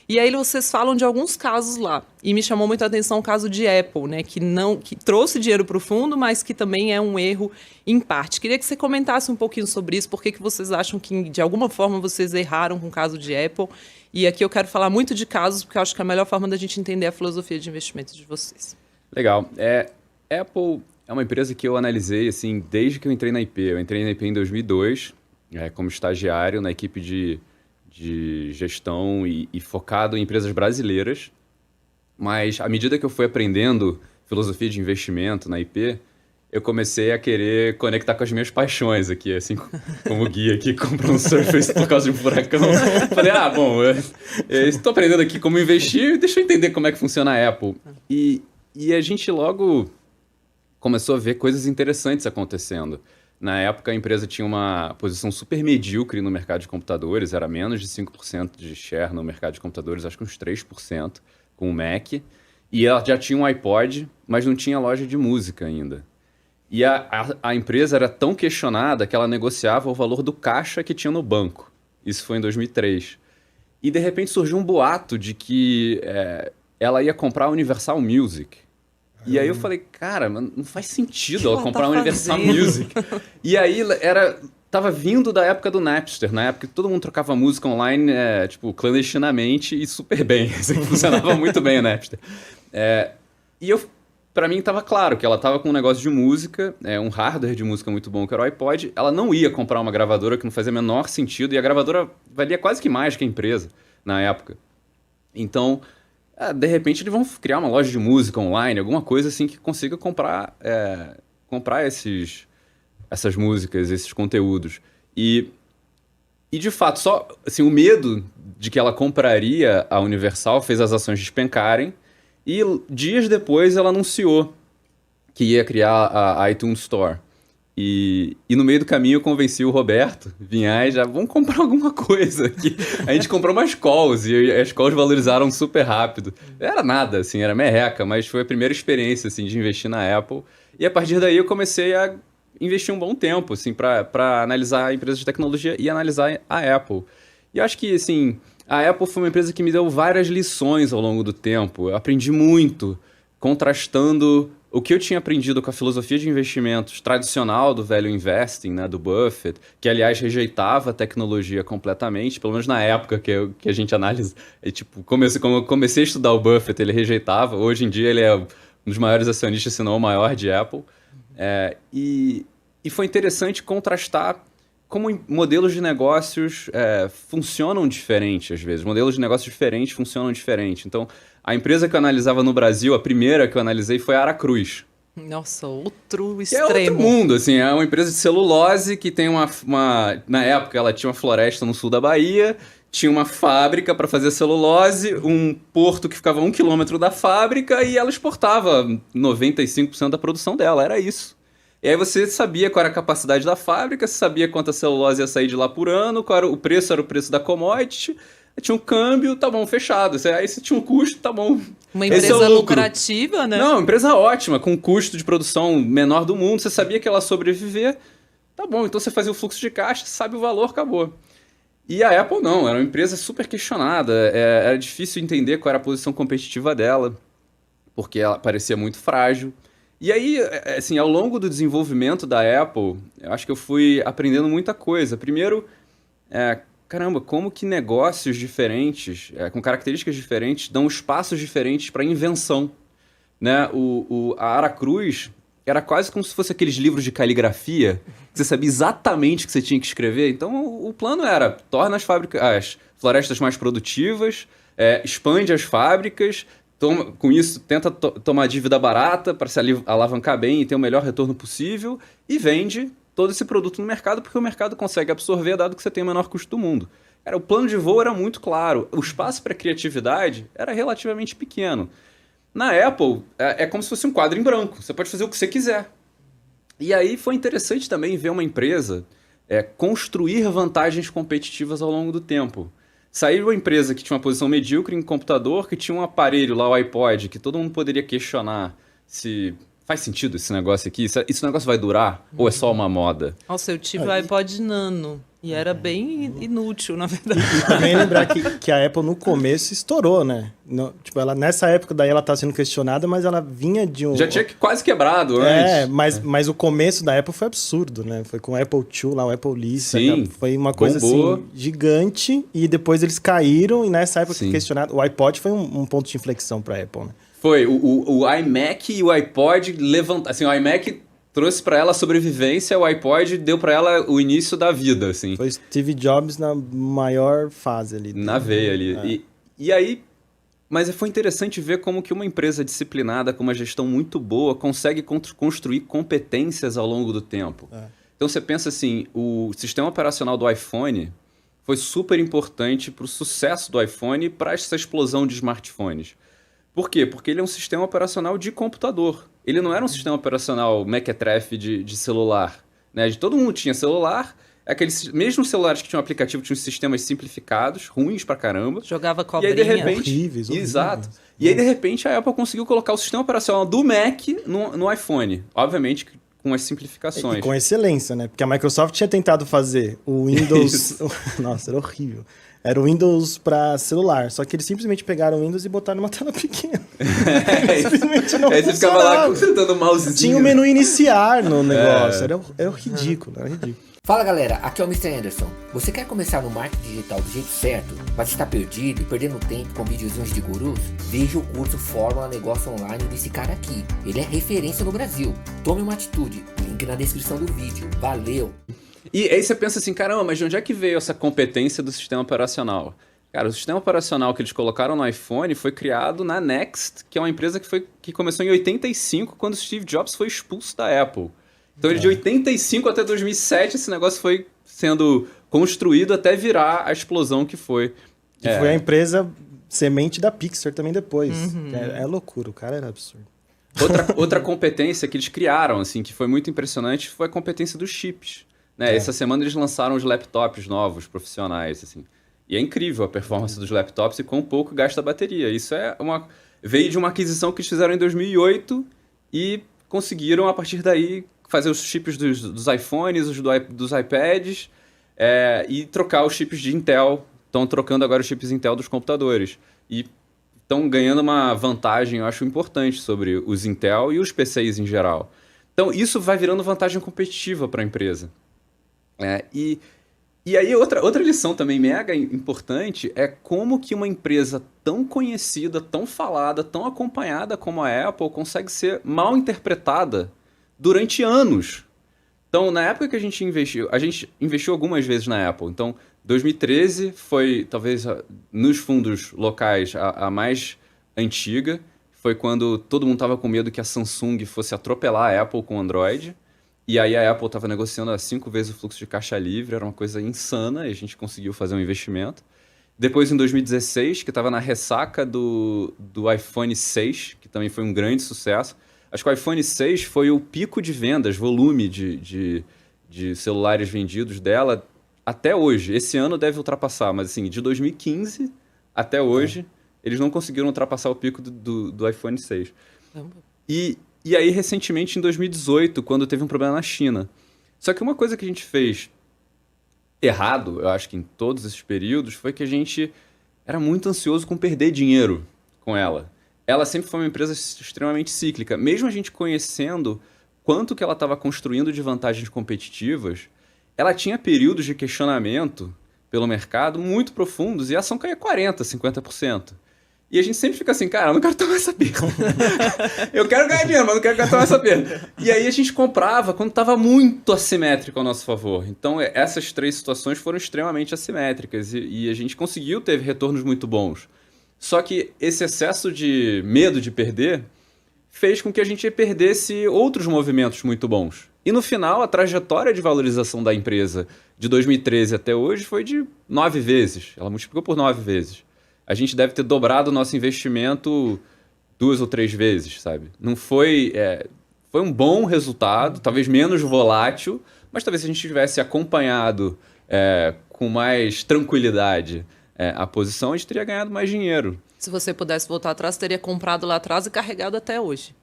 E aí vocês falam de alguns casos lá. E me chamou muito a atenção o caso de Apple, né? Que trouxe dinheiro para o fundo, mas que também é um erro em parte. Queria que você comentasse um pouquinho sobre isso. Por que vocês acham que, de alguma forma, vocês erraram com o caso de Apple? E aqui eu quero falar muito de casos, porque eu acho que é a melhor forma da gente entender a filosofia de investimentos de vocês. Legal. Apple é uma empresa que eu analisei assim, desde que eu entrei na IP. Eu entrei na IP em 2002, como estagiário na equipe de gestão e focado em empresas brasileiras. Mas, à medida que eu fui aprendendo filosofia de investimento na IP, eu comecei a querer conectar com as minhas paixões aqui, assim como o Gui aqui, que comprou um Surface por causa de um furacão. Falei, bom, eu estou aprendendo aqui como investir, deixa eu entender como é que funciona a Apple. E a gente logo começou a ver coisas interessantes acontecendo. Na época, a empresa tinha uma posição super medíocre no mercado de computadores, era menos de 5% de share no mercado de computadores, acho que uns 3% com o Mac. E ela já tinha um iPod, mas não tinha loja de música ainda. E a empresa era tão questionada que ela negociava o valor do caixa que tinha no banco. Isso foi em 2003. E, de repente, surgiu um boato de que ela ia comprar a Universal Music. E aí eu falei, cara, não faz sentido ela comprar a Universal Music. E aí tava vindo da época do Napster, na época que todo mundo trocava música online, clandestinamente e super bem. Assim, funcionava muito bem o Napster. Pra mim tava claro que ela tava com um negócio de música, um hardware de música muito bom que era o iPod. Ela não ia comprar uma gravadora que não fazia o menor sentido, e a gravadora valia quase que mais que a empresa na época. Então, de repente eles vão criar uma loja de música online, alguma coisa assim que consiga comprar essas músicas, esses conteúdos. E de fato, só assim, o medo de que ela compraria a Universal fez as ações despencarem. E dias depois ela anunciou que ia criar a iTunes Store. E no meio do caminho eu convenci o Roberto Vinhais, vamos comprar alguma coisa aqui. A gente comprou umas calls e as calls valorizaram super rápido. Era nada, assim, era merreca, mas foi a primeira experiência assim, de investir na Apple. E a partir daí eu comecei a investir um bom tempo assim, para analisar empresas de tecnologia e analisar a Apple. E eu acho que assim, a Apple foi uma empresa que me deu várias lições ao longo do tempo. Eu aprendi muito contrastando o que eu tinha aprendido com a filosofia de investimentos tradicional do value investing, né, do Buffett, que, aliás, rejeitava a tecnologia completamente, pelo menos na época que a gente analisa. Como eu comecei a estudar o Buffett, ele rejeitava. Hoje em dia, ele é um dos maiores acionistas, se não o maior, de Apple. E foi interessante contrastar como modelos de negócios funcionam diferente, às vezes. Modelos de negócios diferentes funcionam diferente. Então, a empresa que eu analisava no Brasil, a primeira que eu analisei foi a Aracruz. Nossa, outro extremo. É outro mundo, assim. É uma empresa de celulose que tem na época, ela tinha uma floresta no sul da Bahia, tinha uma fábrica para fazer celulose, um porto que ficava a 1 quilômetro da fábrica e ela exportava 95% da produção dela. Era isso. E aí você sabia qual era a capacidade da fábrica, você sabia quanta celulose ia sair de lá por ano, qual era o preço da commodity, tinha um câmbio, tá bom, fechado. Aí você tinha um custo, tá bom. Uma empresa lucrativa, né? Não, uma empresa ótima, com custo de produção menor do mundo, você sabia que ela ia sobreviver, tá bom, então você fazia o fluxo de caixa, sabe o valor, acabou. E a Apple não, era uma empresa super questionada, era difícil entender qual era a posição competitiva dela, porque ela parecia muito frágil. E aí, assim, ao longo do desenvolvimento da Apple, eu acho que eu fui aprendendo muita coisa. Primeiro, caramba, como que negócios diferentes, com características diferentes, dão espaços diferentes para invenção. Né? A Aracruz era quase como se fosse aqueles livros de caligrafia, que você sabia exatamente o que você tinha que escrever. Então, o plano era, torna as florestas mais produtivas, expande as fábricas, com isso, tenta tomar dívida barata para se alavancar bem e ter o melhor retorno possível e vende todo esse produto no mercado, porque o mercado consegue absorver, dado que você tem o menor custo do mundo. O plano de voo era muito claro, o espaço para criatividade era relativamente pequeno. Na Apple, é como se fosse um quadro em branco, você pode fazer o que você quiser. E aí foi interessante também ver uma empresa construir vantagens competitivas ao longo do tempo. Saiu uma empresa que tinha uma posição medíocre em computador, que tinha um aparelho lá, o iPod, que todo mundo poderia questionar se faz sentido esse negócio aqui, esse negócio vai durar ou é só uma moda? Nossa, eu tive o iPod Nano E era bem inútil, na verdade. E também lembrar que a Apple no começo estourou, né? Tipo, nessa época daí ela tá sendo questionada, mas ela vinha de um... Já tinha quase quebrado antes. Mas o começo da Apple foi absurdo, né? Foi com o Apple II lá, o Apple Lisa. Sim, foi uma coisa bombou. assim, gigante. E depois eles caíram e nessa época Sim. questionado. O iPod foi um ponto de inflexão pra Apple, né? Foi, o iMac e o iPod levantaram... Assim, o iMac trouxe pra ela a sobrevivência, o iPod deu pra ela o início da vida, assim. Foi Steve Jobs na maior fase ali. Na veia ali. E aí... Mas foi interessante ver como que uma empresa disciplinada, com uma gestão muito boa, consegue construir competências ao longo do tempo. Então você pensa assim, o sistema operacional do iPhone foi super importante para o sucesso do iPhone e para essa explosão de smartphones. Por quê? Porque ele é um sistema operacional de computador. Ele não era um sistema operacional mequetrefe de celular. Né? Todo mundo tinha celular, aqueles mesmos celulares que tinham aplicativo tinham sistemas simplificados, ruins pra caramba. Jogava cobrinha. E aí, de repente, horríveis. Exato. E aí, de repente, a Apple conseguiu colocar o sistema operacional do Mac no iPhone. Obviamente, com as simplificações. E com excelência, né? Porque a Microsoft tinha tentado fazer o Windows... Nossa, era horrível. Era o Windows para celular, só que eles simplesmente pegaram o Windows e botaram numa tela pequena. Simplesmente não aí você ficava lá sentando o mousezinho. Tinha o menu iniciar no negócio, era ridículo, era ridículo. Fala galera, aqui é o Mr. Anderson. Você quer começar no marketing digital do jeito certo, mas está perdido e perdendo tempo com videozinhos de gurus? Veja o curso Fórmula Negócio Online desse cara aqui. Ele é referência no Brasil. Tome uma atitude, link na descrição do vídeo. Valeu! E aí você pensa assim, caramba, mas de onde é que veio essa competência do sistema operacional? Cara, o sistema operacional que eles colocaram no iPhone foi criado na Next, que é uma empresa que começou em 85, quando o Steve Jobs foi expulso da Apple. Então, de 85 até 2007, esse negócio foi sendo construído até virar a explosão que foi. E foi a empresa semente da Pixar também depois. É loucura, o cara era absurdo. Outra competência que eles criaram, assim, que foi muito impressionante, foi a competência dos chips. Né? Essa semana eles lançaram os laptops novos, profissionais, assim. E é incrível a performance dos laptops e quão pouco gasta a bateria. Isso veio de uma aquisição que eles fizeram em 2008 e conseguiram, a partir daí, fazer os chips dos iPhones, dos iPads e trocar os chips de Intel. Estão trocando agora os chips Intel dos computadores. E estão ganhando uma vantagem, eu acho, importante sobre os Intel e os PCs em geral. Então, isso vai virando vantagem competitiva para a empresa. E aí, outra lição também mega importante é como que uma empresa tão conhecida, tão falada, tão acompanhada como a Apple consegue ser mal interpretada durante anos. Então, na época que a gente investiu algumas vezes na Apple. Então, 2013 foi, talvez, nos fundos locais, a mais antiga. Foi quando todo mundo estava com medo que a Samsung fosse atropelar a Apple com o Android. E aí a Apple estava negociando a 5 vezes o fluxo de caixa livre, era uma coisa insana, e a gente conseguiu fazer um investimento. Depois, em 2016, que estava na ressaca do iPhone 6, que também foi um grande sucesso. Acho que o iPhone 6 foi o pico de vendas, volume de celulares vendidos dela até hoje. Esse ano deve ultrapassar, mas assim, de 2015 até hoje, eles não conseguiram ultrapassar o pico do iPhone 6. E aí, recentemente, em 2018, quando teve um problema na China. Só que uma coisa que a gente fez errado, eu acho que em todos esses períodos, foi que a gente era muito ansioso com perder dinheiro com ela. Ela sempre foi uma empresa extremamente cíclica. Mesmo a gente conhecendo quanto que ela estava construindo de vantagens competitivas, ela tinha períodos de questionamento pelo mercado muito profundos e a ação caía 40%, 50%. E a gente sempre fica assim, cara, eu não quero tomar essa perda. Eu quero ganhar dinheiro, mas não quero tomar essa perda. E aí a gente comprava quando estava muito assimétrico ao nosso favor. Então essas três situações foram extremamente assimétricas e a gente conseguiu ter retornos muito bons. Só que esse excesso de medo de perder fez com que a gente perdesse outros movimentos muito bons. E no final, a trajetória de valorização da empresa de 2013 até hoje foi de 9 vezes. Ela multiplicou por 9 vezes. A gente deve ter dobrado o nosso investimento 2 ou 3 vezes, sabe? Não foi... foi um bom resultado, talvez menos volátil, mas talvez se a gente tivesse acompanhado com mais tranquilidade a posição, a gente teria ganhado mais dinheiro. Se você pudesse voltar atrás, teria comprado lá atrás e carregado até hoje.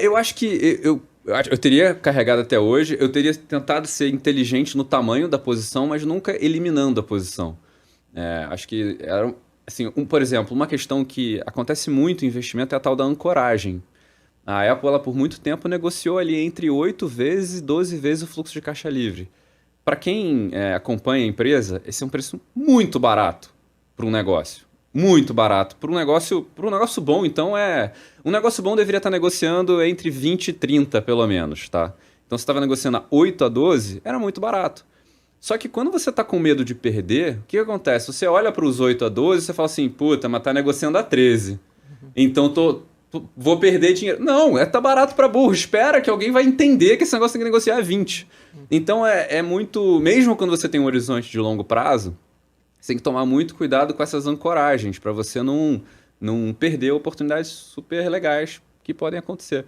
Eu acho que Eu teria carregado até hoje, eu teria tentado ser inteligente no tamanho da posição, mas nunca eliminando a posição. Acho que era, assim, por exemplo, uma questão que acontece muito em investimento é a tal da ancoragem. A Apple, ela, por muito tempo, negociou ali entre 8 vezes e 12 vezes o fluxo de caixa livre. Para quem acompanha a empresa, esse é um preço muito barato para um negócio. Muito barato. Para um negócio bom, então um negócio bom deveria estar negociando entre 20 e 30, pelo menos, tá? Então, se estava negociando a 8 a 12, era muito barato. Só que quando você está com medo de perder, o que acontece? Você olha para os 8 a 12 e você fala assim, puta, mas tá negociando a 13. Então, vou perder dinheiro. Não, tá barato para burro. Espera que alguém vai entender que esse negócio tem que negociar a 20. Então, é muito... Mesmo quando você tem um horizonte de longo prazo, você tem que tomar muito cuidado com essas ancoragens para você não perder oportunidades super legais que podem acontecer.